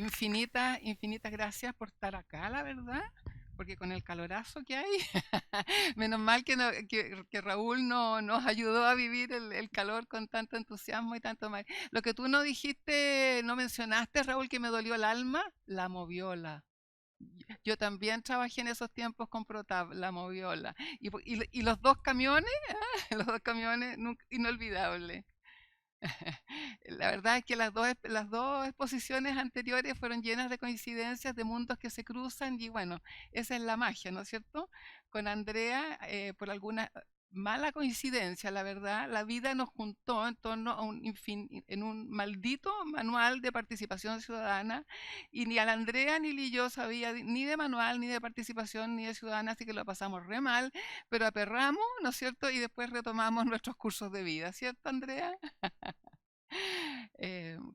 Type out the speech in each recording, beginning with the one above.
infinitas gracias por estar acá, la verdad, porque con el calorazo que hay, menos mal que, que Raúl no, nos ayudó a vivir el calor con tanto entusiasmo y tanto más. Lo que tú no dijiste, no mencionaste, Raúl, que me dolió el alma, la moviola. Yo también trabajé en esos tiempos con Protab, la moviola. Y los dos camiones, los dos camiones, inolvidable. La verdad es que las dos exposiciones anteriores fueron llenas de coincidencias, de mundos que se cruzan y bueno, esa es la magia, ¿no es cierto? Con Andrea, por alguna mala coincidencia, la verdad, la vida nos juntó en torno a en un maldito manual de participación ciudadana y ni a la Andrea ni yo sabía ni de manual, ni de participación, ni de ciudadana, así que lo pasamos re mal, pero aperramos, ¿no es cierto? Y después retomamos nuestros cursos de vida, ¿cierto, Andrea?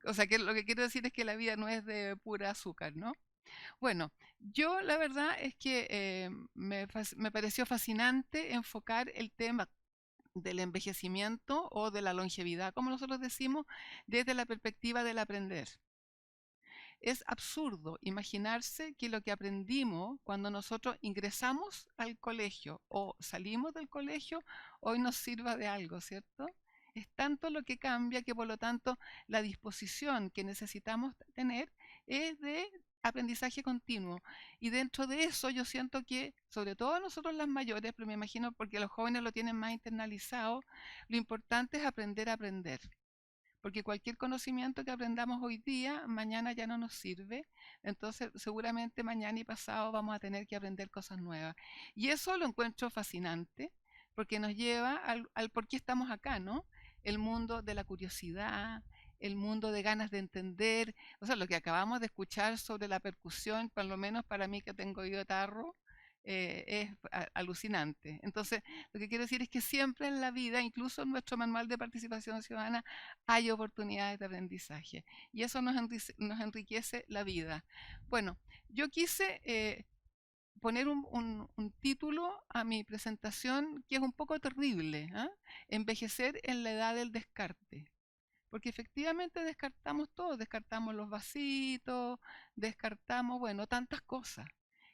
O sea, que lo que quiero decir es que la vida no es de pura azúcar, ¿no? Bueno, yo la verdad es que me pareció fascinante enfocar el tema del envejecimiento o de la longevidad, como nosotros decimos, desde la perspectiva del aprender. Es absurdo imaginarse que lo que aprendimos cuando nosotros ingresamos al colegio o salimos del colegio hoy nos sirva de algo, ¿cierto? Es tanto lo que cambia que por lo tanto la disposición que necesitamos tener es de aprendizaje continuo. Y dentro de eso yo siento que, sobre todo nosotros las mayores, pero me imagino porque los jóvenes lo tienen más internalizado, lo importante es aprender a aprender porque cualquier conocimiento que aprendamos hoy día, mañana ya no nos sirve. Entonces, seguramente mañana y pasado vamos a tener que aprender cosas nuevas. Y eso lo encuentro fascinante, porque nos lleva al por qué estamos acá, ¿no? El mundo de la curiosidad, el mundo de ganas de entender, o sea, lo que acabamos de escuchar sobre la percusión, por lo menos para mí que tengo oído tarro, es alucinante. Entonces, lo que quiero decir es que siempre en la vida, incluso en nuestro manual de participación ciudadana, hay oportunidades de aprendizaje y eso nos enriquece la vida. Bueno, yo quise poner un título a mi presentación que es un poco terrible, ¿ah? Envejecer en la edad del descarte. Porque efectivamente descartamos todo, descartamos los vasitos, descartamos, bueno, tantas cosas.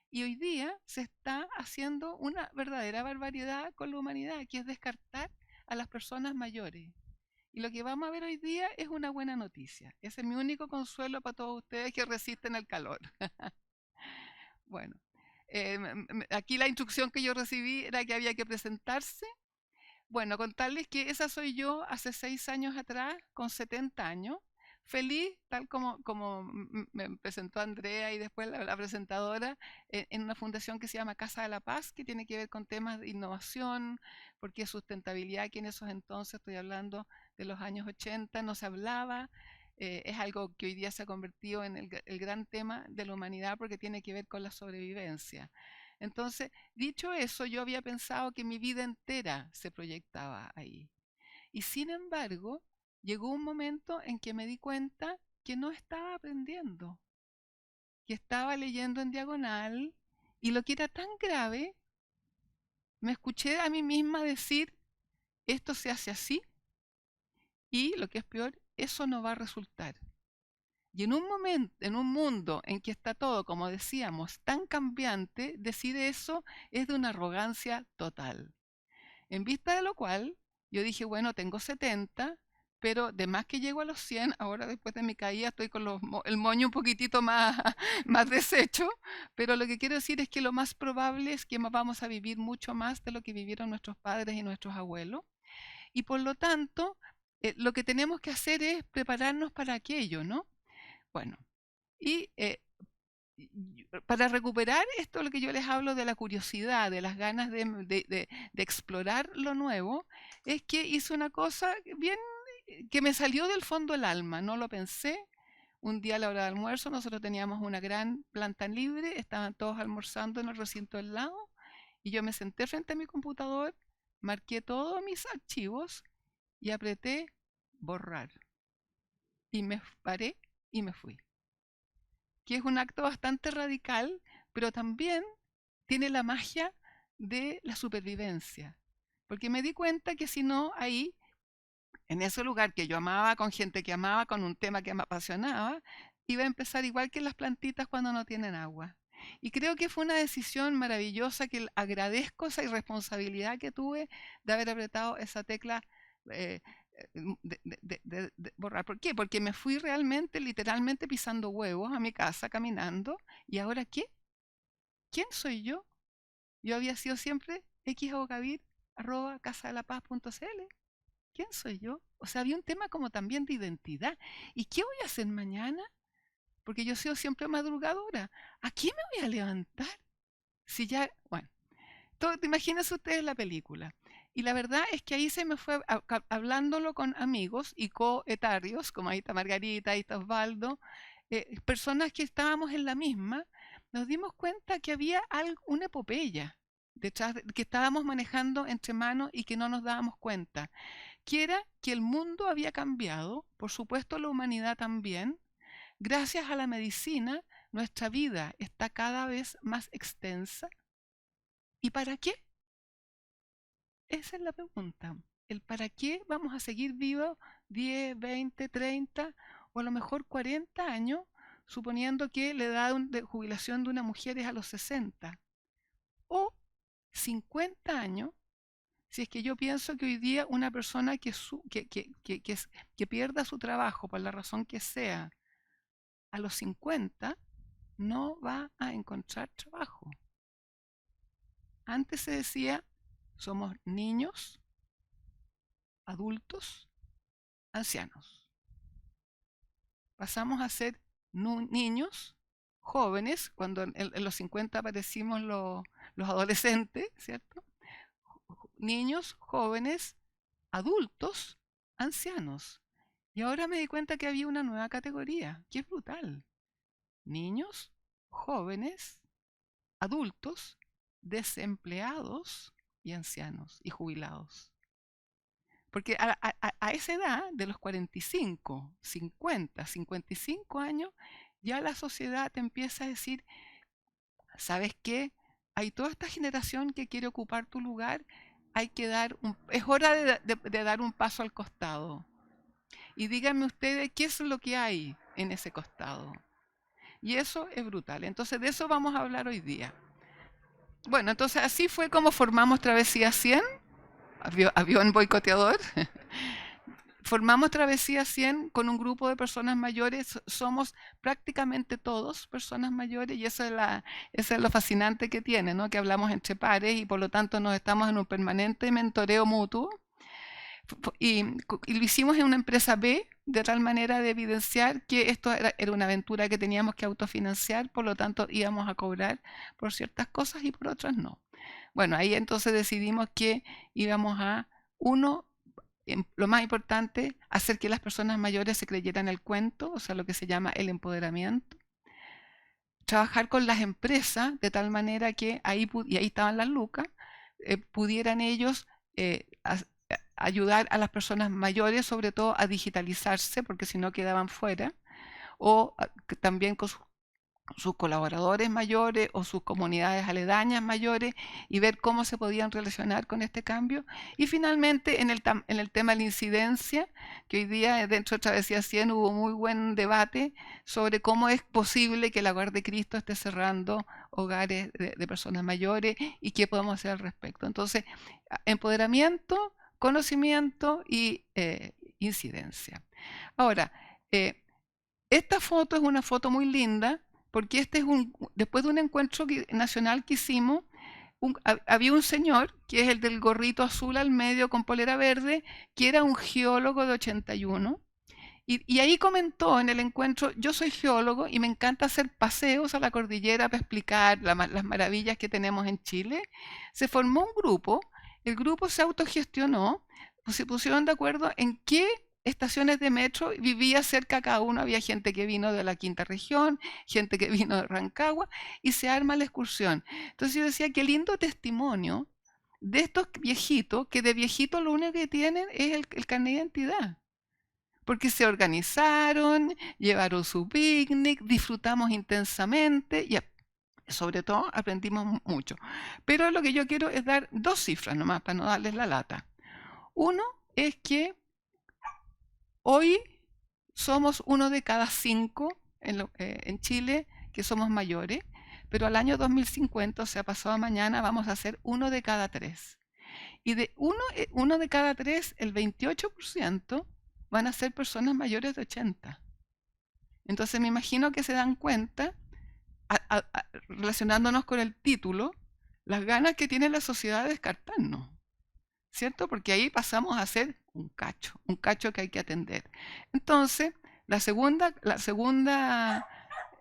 Y hoy día se está haciendo una verdadera barbaridad con la humanidad, que es descartar a las personas mayores. Y lo que vamos a ver hoy día es una buena noticia. Ese es mi único consuelo para todos ustedes que resisten el calor. Bueno, aquí la instrucción que yo recibí era que había que presentarse. Bueno, contarles que esa soy yo hace 6 años atrás, con 70 años, feliz, tal como me presentó Andrea y después la presentadora, en una fundación que se llama Casa de la Paz, que tiene que ver con temas de innovación, porque sustentabilidad, que en esos entonces, estoy hablando de los años 80, no se hablaba. Es algo que hoy día se ha convertido en el gran tema de la humanidad porque tiene que ver con la sobrevivencia. Entonces, dicho eso, yo había pensado que mi vida entera se proyectaba ahí. Y sin embargo, llegó un momento en que me di cuenta que no estaba aprendiendo, que estaba leyendo en diagonal y lo que era tan grave, me escuché a mí misma decir, esto se hace así y lo que es peor, eso no va a resultar. Y en un momento, en un mundo en que está todo, como decíamos, tan cambiante, decir eso es de una arrogancia total. En vista de lo cual, yo dije, bueno, tengo 70, pero de más que llego a los 100, ahora después de mi caída estoy con el moño un poquitito más, más deshecho, pero lo que quiero decir es que lo más probable es que vamos a vivir mucho más de lo que vivieron nuestros padres y nuestros abuelos, y por lo tanto, lo que tenemos que hacer es prepararnos para aquello, ¿no? Bueno, y para recuperar esto, lo que yo les hablo de la curiosidad, de las ganas de explorar lo nuevo, es que hice una cosa bien que me salió del fondo del alma, no lo pensé. Un día a la hora de almuerzo nosotros teníamos una gran planta libre, estaban todos almorzando en el recinto del lado y yo me senté frente a mi computador, marqué todos mis archivos y apreté borrar y me paré y me fui, que es un acto bastante radical, pero también tiene la magia de la supervivencia. Porque me di cuenta que si no, ahí, en ese lugar que yo amaba, con gente que amaba, con un tema que me apasionaba, iba a empezar igual que las plantitas cuando no tienen agua. Y creo que fue una decisión maravillosa que agradezco esa irresponsabilidad que tuve de haber apretado esa tecla eh, de borrar. ¿Por qué? Porque me fui realmente, literalmente pisando huevos a mi casa, caminando. ¿Y ahora qué? ¿Quién soy yo? Yo había sido siempre xabogavir@casadelapaz.cl. ¿Quién soy yo? O sea, había un tema como también de identidad. ¿Y qué voy a hacer mañana? Porque yo he sido siempre madrugadora. ¿A qué me voy a levantar? Si ya, bueno, imagínense ustedes la película. Y la verdad es que ahí se me fue hablándolo con amigos y coetarios, como ahí está Margarita, ahí está Osvaldo, personas que estábamos en la misma, nos dimos cuenta que había una epopeya detrás que estábamos manejando entre manos y que no nos dábamos cuenta, que era que el mundo había cambiado, por supuesto la humanidad también. Gracias a la medicina, nuestra vida está cada vez más extensa. ¿Y para qué? Esa es la pregunta. El para qué vamos a seguir vivos 10, 20, 30 o a lo mejor 40 años, suponiendo que la edad de jubilación de una mujer es a los 60. O 50 años, si es que yo pienso que hoy día una persona que pierda su trabajo por la razón que sea, a los 50 no va a encontrar trabajo. Antes se decía, somos niños, adultos, ancianos. Pasamos a ser niños, jóvenes, cuando en los 50 aparecimos los adolescentes, ¿cierto? Niños, jóvenes, adultos, ancianos. Y ahora me di cuenta que había una nueva categoría, que es brutal. Niños, jóvenes, adultos, desempleados y ancianos y jubilados. Porque a esa edad, de los 45, 50, 55 años, ya la sociedad te empieza a decir, ¿sabes qué? Hay toda esta generación que quiere ocupar tu lugar, es hora de dar un paso al costado. Y díganme ustedes qué es lo que hay en ese costado. Y eso es brutal. Entonces de eso vamos a hablar hoy día. Bueno, entonces así fue como formamos Travesía 100, avión boicoteador. Formamos Travesía 100 con un grupo de personas mayores, somos prácticamente todos personas mayores y eso es lo fascinante que tiene, ¿no? Que hablamos entre pares y por lo tanto nos estamos en un permanente mentoreo mutuo. Y lo hicimos en una empresa B, de tal manera de evidenciar que esto era una aventura que teníamos que autofinanciar, por lo tanto íbamos a cobrar por ciertas cosas y por otras no. Bueno, ahí entonces decidimos que íbamos a, lo más importante, hacer que las personas mayores se creyeran el cuento, o sea, lo que se llama el empoderamiento. Trabajar con las empresas de tal manera que y ahí estaban las lucas, pudieran ellos ayudar a las personas mayores, sobre todo a digitalizarse, porque si no quedaban fuera, o también con sus colaboradores mayores o sus comunidades aledañas mayores y ver cómo se podían relacionar con este cambio. Y finalmente en el tema de la incidencia, que hoy día dentro de Travesía 100 hubo muy buen debate sobre cómo es posible que el Hogar de Cristo esté cerrando hogares de personas mayores y qué podemos hacer al respecto. Entonces, empoderamiento, conocimiento y incidencia. Ahora, esta foto es una foto muy linda porque después de un encuentro nacional que hicimos, había un señor, que es el del gorrito azul al medio con polera verde, que era un geólogo de 81. Y ahí comentó en el encuentro, yo soy geólogo y me encanta hacer paseos a la cordillera para explicar las maravillas que tenemos en Chile. Se formó un grupo, el grupo se autogestionó, se pusieron de acuerdo en qué estaciones de metro vivía cerca cada uno. Había gente que vino de la quinta región, gente que vino de Rancagua y se arma la excursión. Entonces yo decía, qué lindo testimonio de estos viejitos, que de viejitos lo único que tienen es el carnet de identidad. Porque se organizaron, llevaron su picnic, disfrutamos intensamente y sobre todo aprendimos mucho. Pero lo que yo quiero es dar dos cifras nomás para no darles la lata. Uno es que hoy somos 1 de cada 5 en Chile que somos mayores, pero al año 2050, o sea, pasado mañana, vamos a ser 1 de cada 3. Y de uno de cada 3, el 28% van a ser personas mayores de 80. Entonces me imagino que se dan cuenta, relacionándonos con el título, las ganas que tiene la sociedad de descartarnos, ¿cierto? Porque ahí pasamos a ser un cacho que hay que atender. Entonces,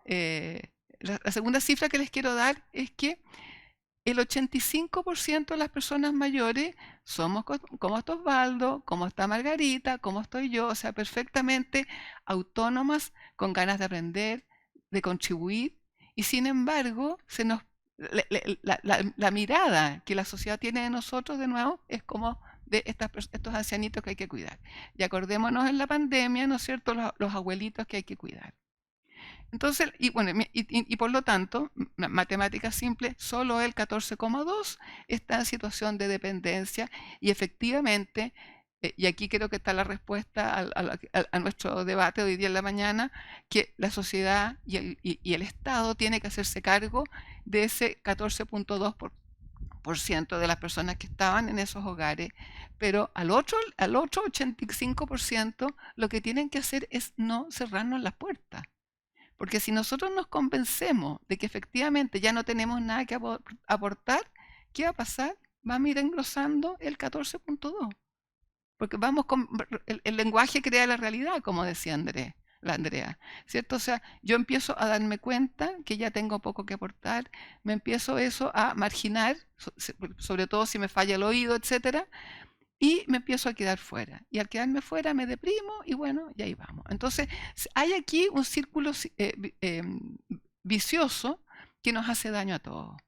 eh, la segunda cifra que les quiero dar es que el 85% de las personas mayores somos como está Osvaldo, como está Margarita, como estoy yo, o sea, perfectamente autónomas, con ganas de aprender, de contribuir, y sin embargo, la mirada que la sociedad tiene de nosotros, de nuevo, es como de estos ancianitos que hay que cuidar. Y acordémonos en la pandemia, ¿no es cierto?, los abuelitos que hay que cuidar. Entonces, y bueno, y por lo tanto, matemática simple, solo el 14,2 está en situación de dependencia y efectivamente, y aquí creo que está la respuesta a nuestro debate de hoy día en la mañana, que la sociedad y el Estado tiene que hacerse cargo de ese 14,2% de las personas que estaban en esos hogares, pero al otro 85% lo que tienen que hacer es no cerrarnos las puertas. Porque si nosotros nos convencemos de que efectivamente ya no tenemos nada que aportar, ¿qué va a pasar? Vamos a ir engrosando el 14,2. Porque el lenguaje crea la realidad, como decía la Andrea, ¿cierto? O sea, yo empiezo a darme cuenta que ya tengo poco que aportar, me empiezo eso a marginar, sobre todo si me falla el oído, etcétera, y me empiezo a quedar fuera. Y al quedarme fuera me deprimo y bueno, y ahí vamos. Entonces, hay aquí un círculo vicioso que nos hace daño a todos.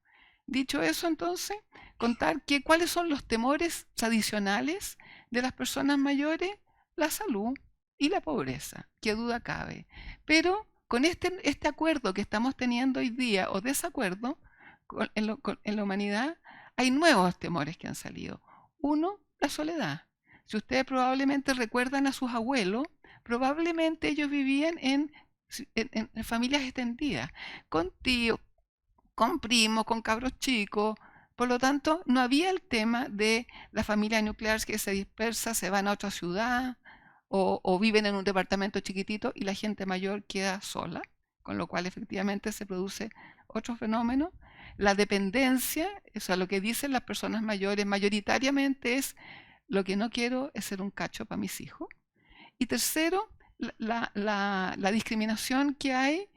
Dicho eso, entonces, contar cuáles son los temores tradicionales de las personas mayores: la salud y la pobreza, qué duda cabe. Pero con este acuerdo que estamos teniendo hoy día, o desacuerdo, en la humanidad, hay nuevos temores que han salido. Uno, la soledad. Si ustedes probablemente recuerdan a sus abuelos, probablemente ellos vivían en familias extendidas, con tíos, con primos, con cabros chicos. Por lo tanto, no había el tema de la familia nuclear que se dispersa, se van a otra ciudad o viven en un departamento chiquitito y la gente mayor queda sola, con lo cual efectivamente se produce otro fenómeno. La dependencia, o sea, lo que dicen las personas mayores mayoritariamente es: lo que no quiero es ser un cacho para mis hijos. Y tercero, la discriminación que hay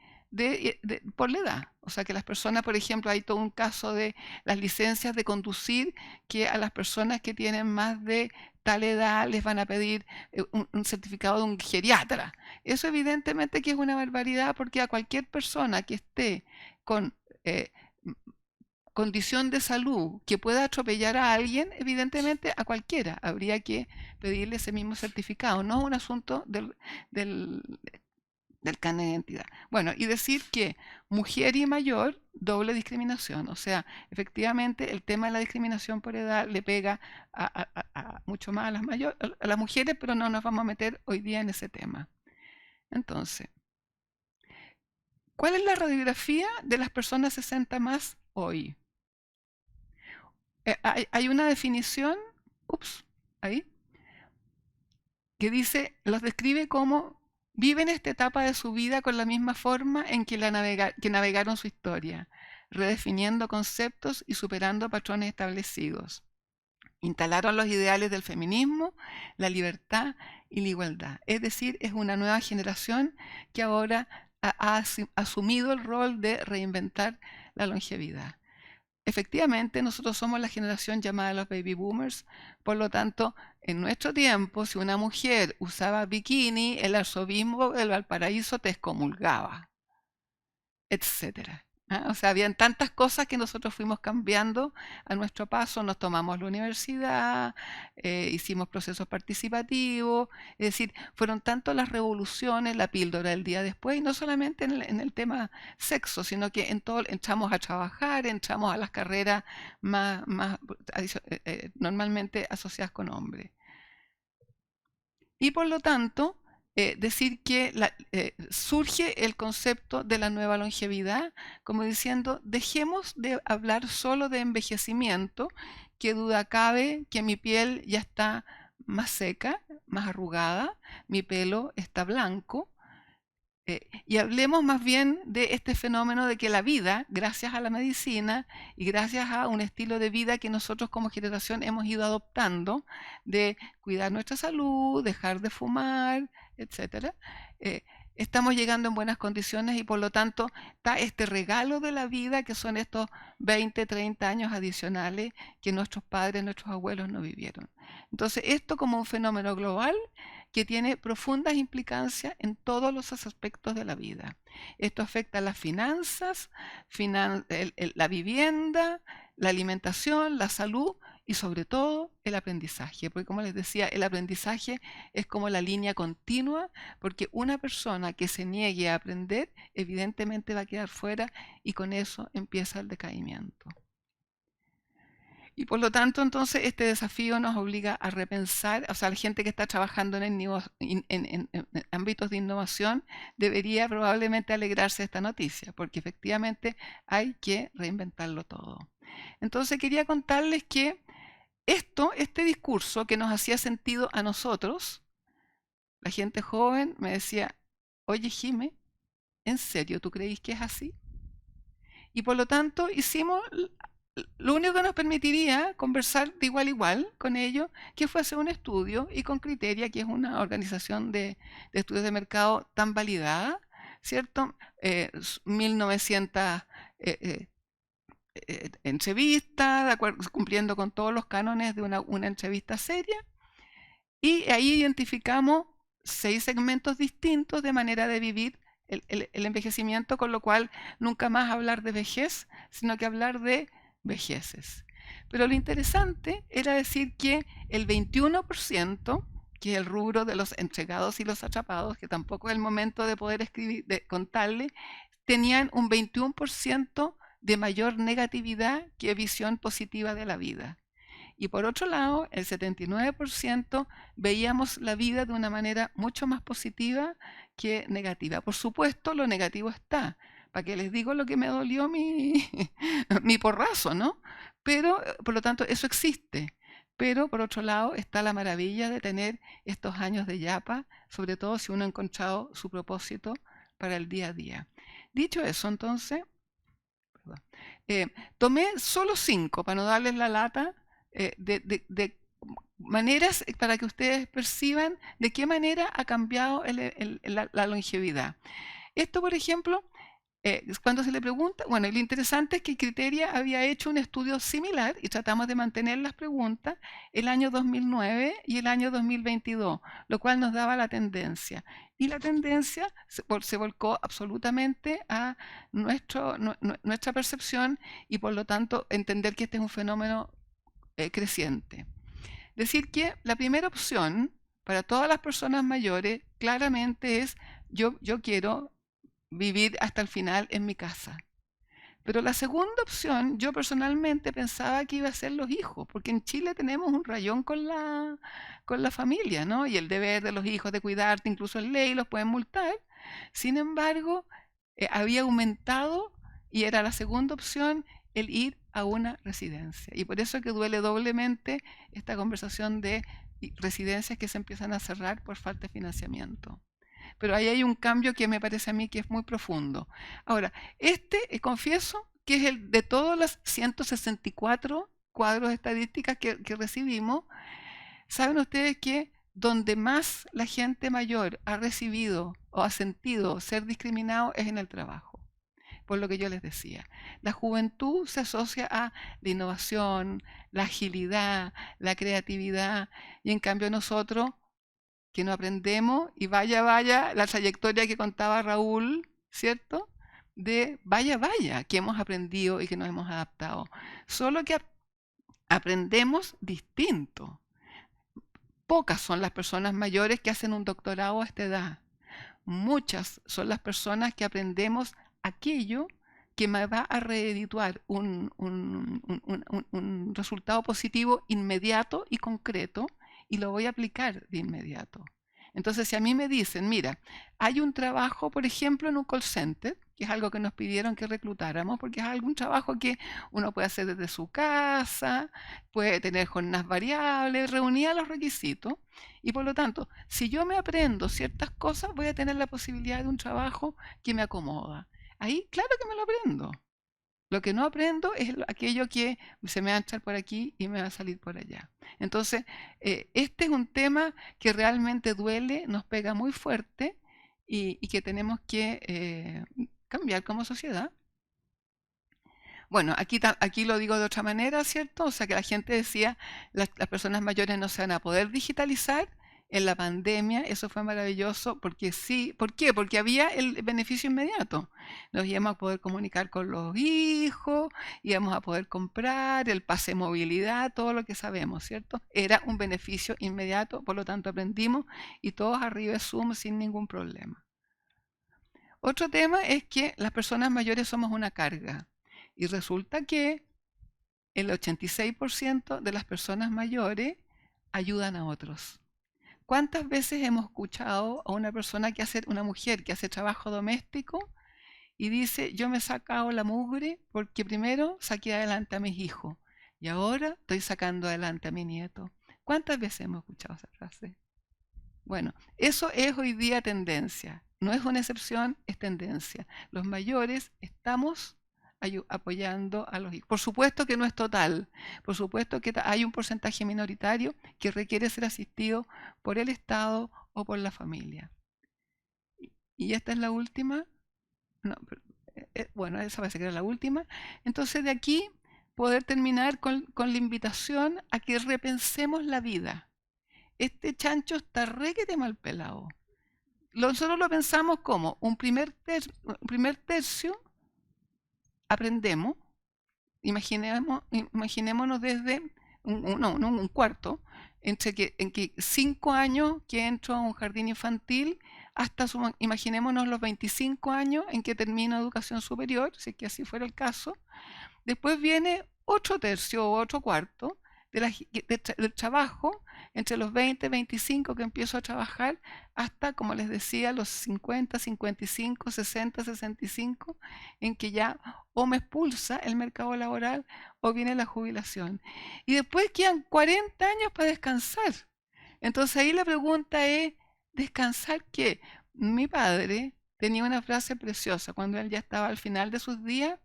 por la edad. O sea, que las personas, por ejemplo, hay todo un caso de las licencias de conducir, que a las personas que tienen más de tal edad les van a pedir un certificado de un geriatra. Eso evidentemente que es una barbaridad, porque a cualquier persona que esté con eh, condición de salud que pueda atropellar a alguien, evidentemente a cualquiera habría que pedirle ese mismo certificado, no es un asunto del, del carnet de identidad. Bueno, y decir que mujer y mayor, doble discriminación. O sea, efectivamente el tema de la discriminación por edad le pega mucho más a las mujeres, pero no nos vamos a meter hoy día en ese tema. Entonces, ¿cuál es la radiografía de las personas 60 más hoy? Hay una definición, ahí, que dice, los describe como: viven esta etapa de su vida con la misma forma en que navegaron su historia, redefiniendo conceptos y superando patrones establecidos. Instalaron los ideales del feminismo, la libertad y la igualdad. Es decir, es una nueva generación que ahora ha asumido el rol de reinventar la longevidad. Efectivamente, nosotros somos la generación llamada los baby boomers, por lo tanto, en nuestro tiempo, si una mujer usaba bikini, el arzobispo del Valparaíso te excomulgaba, etcétera. O sea, habían tantas cosas que nosotros fuimos cambiando a nuestro paso. Nos tomamos la universidad, hicimos procesos participativos, es decir, fueron tanto las revoluciones, la píldora del día después, y no solamente en el tema sexo, sino que en todo entramos a trabajar, entramos a las carreras más normalmente asociadas con hombres. Y por lo tanto, decir que surge el concepto de la nueva longevidad, como diciendo, dejemos de hablar solo de envejecimiento, que duda cabe que mi piel ya está más seca, más arrugada, mi pelo está blanco, y hablemos más bien de este fenómeno de que la vida, gracias a la medicina y gracias a un estilo de vida que nosotros como generación hemos ido adoptando, de cuidar nuestra salud, dejar de fumar, etcétera, estamos llegando en buenas condiciones y por lo tanto está este regalo de la vida que son estos 20, 30 años adicionales que nuestros padres, nuestros abuelos no vivieron. Entonces, esto como un fenómeno global que tiene profundas implicancias en todos los aspectos de la vida. Esto afecta a las finanzas, la vivienda, la alimentación, la salud y sobre todo el aprendizaje. Porque como les decía, el aprendizaje es como la línea continua, porque una persona que se niegue a aprender evidentemente va a quedar fuera y con eso empieza el decaimiento. Y por lo tanto, entonces, este desafío nos obliga a repensar, o sea, la gente que está trabajando en ámbitos de innovación debería probablemente alegrarse de esta noticia, porque efectivamente hay que reinventarlo todo. Entonces, quería contarles que este discurso que nos hacía sentido a nosotros, la gente joven me decía, oye, Jime, ¿en serio tú creís que es así? Y por lo tanto, hicimos lo único que nos permitiría conversar de igual a igual con ellos, que fue hacer un estudio y con Criteria, que es una organización de estudios de mercado tan validada, ¿cierto? 1900 entrevistas, de acuerdo, cumpliendo con todos los cánones de una entrevista seria, y ahí identificamos 6 segmentos distintos de manera de vivir el envejecimiento, con lo cual nunca más hablar de vejez, sino que hablar de vejeces. Pero lo interesante era decir que el 21%, que es el rubro de los entregados y los atrapados, que tampoco es el momento de poder escribir, de contarle, tenían un 21% de mayor negatividad que visión positiva de la vida. Y por otro lado, el 79% veíamos la vida de una manera mucho más positiva que negativa. Por supuesto, lo negativo está. ¿Para qué les digo lo que me dolió mi porrazo, no? Pero, por lo tanto, eso existe. Pero, por otro lado, está la maravilla de tener estos años de yapa, sobre todo si uno ha encontrado su propósito para el día a día. Dicho eso, entonces, tomé solo 5 para no darles la lata de maneras para que ustedes perciban de qué manera ha cambiado la longevidad. Esto, por ejemplo, cuando se le pregunta, bueno, lo interesante es que Criteria había hecho un estudio similar y tratamos de mantener las preguntas el año 2009 y el año 2022, lo cual nos daba la tendencia. Y la tendencia se volcó absolutamente a nuestra percepción y por lo tanto entender que este es un fenómeno creciente. Decir que la primera opción para todas las personas mayores claramente es yo quiero vivir hasta el final en mi casa. Pero la segunda opción, yo personalmente pensaba que iba a ser los hijos, porque en Chile tenemos un rayón con la familia, ¿no? Y el deber de los hijos de cuidarte, incluso en ley los pueden multar. Sin embargo, había aumentado y era la segunda opción el ir a una residencia. Y por eso que duele doblemente esta conversación de residencias que se empiezan a cerrar por falta de financiamiento. Pero ahí hay un cambio que me parece a mí que es muy profundo. Ahora, confieso que es el de todos los 164 cuadros estadísticas que recibimos. ¿Saben ustedes que donde más la gente mayor ha recibido o ha sentido ser discriminado es en el trabajo? Por lo que yo les decía, la juventud se asocia a la innovación, la agilidad, la creatividad, y en cambio nosotros que no aprendemos, y vaya la trayectoria que contaba Raúl, ¿cierto? De vaya, que hemos aprendido y que nos hemos adaptado. Solo que aprendemos distinto. Pocas son las personas mayores que hacen un doctorado a esta edad. Muchas son las personas que aprendemos aquello que me va a reedituar un resultado positivo inmediato y concreto, y lo voy a aplicar de inmediato. Entonces, si a mí me dicen, mira, hay un trabajo, por ejemplo, en un call center, que es algo que nos pidieron que reclutáramos, porque es algún trabajo que uno puede hacer desde su casa, puede tener jornadas variables, reunía los requisitos, y por lo tanto, si yo me aprendo ciertas cosas, voy a tener la posibilidad de un trabajo que me acomoda. Ahí, claro que me lo aprendo. Lo que no aprendo es aquello que se me va a echar por aquí y me va a salir por allá. Entonces, este es un tema que realmente duele, nos pega muy fuerte y que tenemos que cambiar como sociedad. Bueno, aquí lo digo de otra manera, ¿cierto? O sea, que la gente decía, las personas mayores no se van a poder digitalizar. En la pandemia eso fue maravilloso porque sí. ¿Por qué? Porque había el beneficio inmediato. Nos íbamos a poder comunicar con los hijos, íbamos a poder comprar el pase de movilidad, todo lo que sabemos, ¿cierto? Era un beneficio inmediato, por lo tanto aprendimos y todos arriba de Zoom sin ningún problema. Otro tema es que las personas mayores somos una carga. Y resulta que el 86% de las personas mayores ayudan a otros. ¿Cuántas veces hemos escuchado a una mujer que hace trabajo doméstico y dice, yo me he sacado la mugre porque primero saqué adelante a mis hijos y ahora estoy sacando adelante a mi nieto? ¿Cuántas veces hemos escuchado esa frase? Bueno, eso es hoy día tendencia. No es una excepción, es tendencia. Los mayores estamos apoyando a los hijos. Por supuesto que no es total. Por supuesto que hay un porcentaje minoritario que requiere ser asistido por el Estado o por la familia. Y esta es la última. No, bueno, esa parece que era la última. Entonces, de aquí poder terminar con la invitación a que repensemos la vida. Este chancho está requete mal pelado. Nosotros lo pensamos como un primer tercio, aprendemos, imaginémonos desde un cuarto, en que 5 años que entro a un jardín infantil, hasta imaginémonos los 25 años en que termino educación superior, si es que así fuera el caso. Después viene otro tercio o otro cuarto del trabajo, entre los 20 y 25 que empiezo a trabajar, hasta, como les decía, los 50, 55, 60, 65, en que ya o me expulsa el mercado laboral o viene la jubilación. Y después quedan 40 años para descansar. Entonces ahí la pregunta es, ¿descansar qué? Mi padre tenía una frase preciosa cuando él ya estaba al final de sus días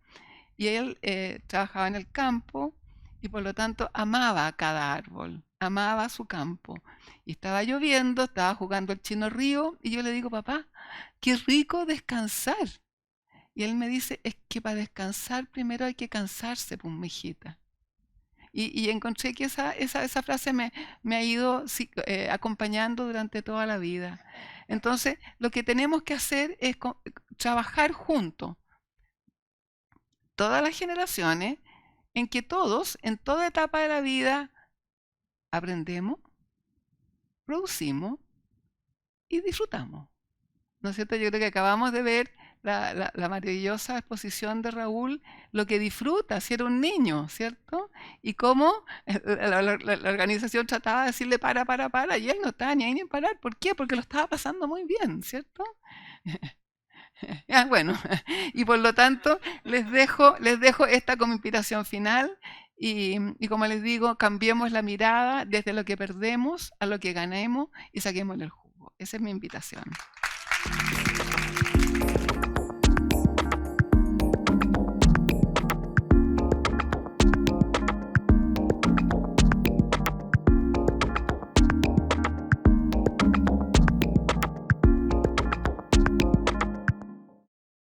y él trabajaba en el campo y por lo tanto amaba cada árbol, amaba su campo. Y estaba lloviendo, estaba jugando el Chino Río y yo le digo, papá, qué rico descansar. Y él me dice, es que para descansar primero hay que cansarse, pues, mijita. Y encontré que esa frase me ha ido acompañando durante toda la vida. Entonces, lo que tenemos que hacer es trabajar juntos, todas las generaciones, en que todos, en toda etapa de la vida, aprendemos, producimos y disfrutamos. ¿No es cierto? Yo creo que acabamos de ver la maravillosa exposición de Raúl, lo que disfruta si era un niño, ¿cierto? Y cómo la organización trataba de decirle para, y él no estaba ni ahí ni en parar. ¿Por qué? Porque lo estaba pasando muy bien, ¿cierto? Bueno, y por lo tanto les dejo esta como inspiración final y como les digo, cambiemos la mirada desde lo que perdemos a lo que ganemos y saquemos el jugo. Esa es mi invitación.